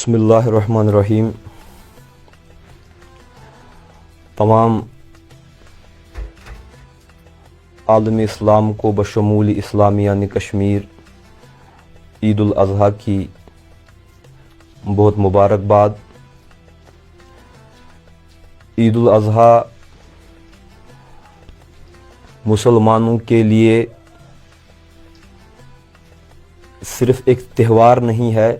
بسم اللہ الرحمن الرحیم۔ تمام عالم اسلام کو بشمول اسلامیہ کشمیر عید الاضحیٰ کی بہت مبارکباد۔ عید الاضحیٰ مسلمانوں کے لیے صرف ایک تہوار نہیں ہے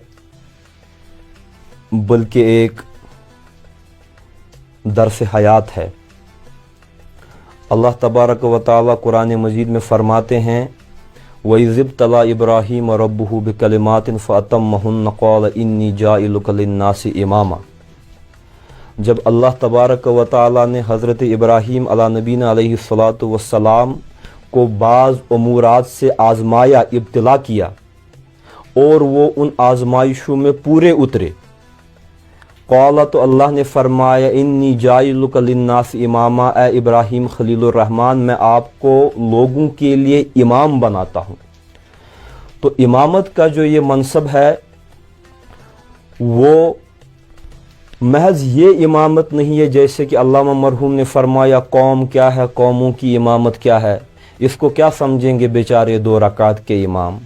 بلکہ ایک درس حیات ہے۔ اللہ تبارک و تعالی قرآن مجید میں فرماتے ہیں وَإِذِ ابْتَلَىٰ إِبْرَاهِيمَ رَبُّهُ بِكَلِمَاتٍ فَأَتَمَّهُنَّ قَالَ إِنِّي جَاعِلُكَ لِلنَّاسِ إِمَامًا۔ جب اللہ تبارک و تعالی نے حضرت ابراہیم علیہ نبینا علیہ السلام کو بعض امورات سے آزمایا، ابتلا کیا، اور وہ ان آزمائشوں میں پورے اترے۔ قال، تو اللہ نے فرمایا انی جاعلک للناس اماما، اے ابراہیم خلیل الرحمن، میں آپ کو لوگوں کے لیے امام بناتا ہوں۔ تو امامت کا جو یہ منصب ہے وہ محض یہ امامت نہیں ہے جیسے کہ علامہ مرحوم نے فرمایا قوم کیا ہے، قوموں کی امامت کیا ہے، اس کو کیا سمجھیں گے بیچارے 2 رکعت کے امام۔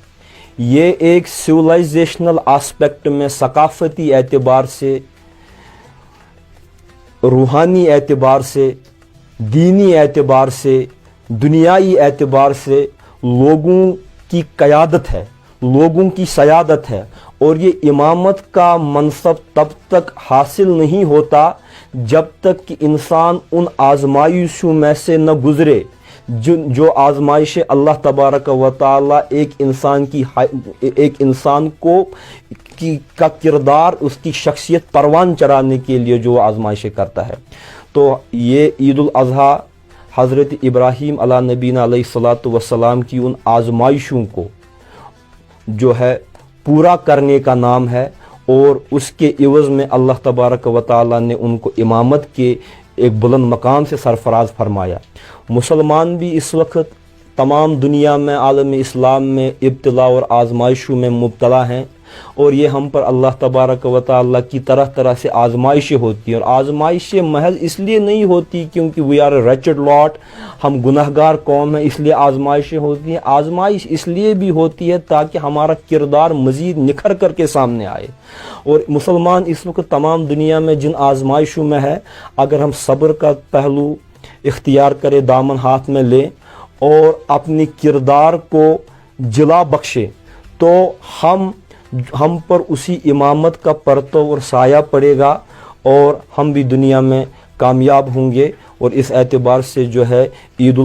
یہ ایک سویلائزیشنل آسپیکٹ میں، ثقافتی اعتبار سے، روحانی اعتبار سے، دینی اعتبار سے، دنیائی اعتبار سے لوگوں کی قیادت ہے، لوگوں کی سیادت ہے۔ اور یہ امامت کا منصب تب تک حاصل نہیں ہوتا جب تک کہ انسان ان آزمائشوں میں سے نہ گزرے جو آزمائشیں اللہ تبارک و تعالی ایک انسان کا کردار، اس کی شخصیت پروان چڑھانے کے لیے جو آزمائشیں کرتا ہے۔ تو یہ عید الاضحیٰ حضرت ابراہیم علیہ نبینا علیہ السلام کی ان آزمائشوں کو جو ہے پورا کرنے کا نام ہے، اور اس کے عوض میں اللہ تبارک و تعالی نے ان کو امامت کے ایک بلند مقام سے سرفراز فرمایا۔ مسلمان بھی اس وقت تمام دنیا میں، عالم اسلام میں ابتلا اور آزمائشوں میں مبتلا ہیں، اور یہ ہم پر اللہ تبارک و تعالیٰ کی طرح طرح سے آزمائشیں ہوتی ہیں۔ اور آزمائشیں محض اس لیے نہیں ہوتی کیونکہ وی آر اے ریچڈ لاٹ، ہم گنہگار قوم ہیں اس لیے آزمائشیں ہوتی ہیں۔ آزمائش اس لیے بھی ہوتی ہے تاکہ ہمارا کردار مزید نکھر کر کے سامنے آئے۔ اور مسلمان اس وقت تمام دنیا میں جن آزمائشوں میں ہے، اگر ہم صبر کا پہلو اختیار کرے، دامن ہاتھ میں لیں اور اپنی کردار کو جلا بخشے، تو ہم پر اسی امامت کا پرتو اور سایہ پڑے گا، اور ہم بھی دنیا میں کامیاب ہوں گے۔ اور اس اعتبار سے جو ہے عید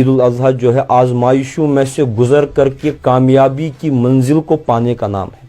الاضحیٰ جو ہے آزمائشوں میں سے گزر کر کے کامیابی کی منزل کو پانے کا نام ہے۔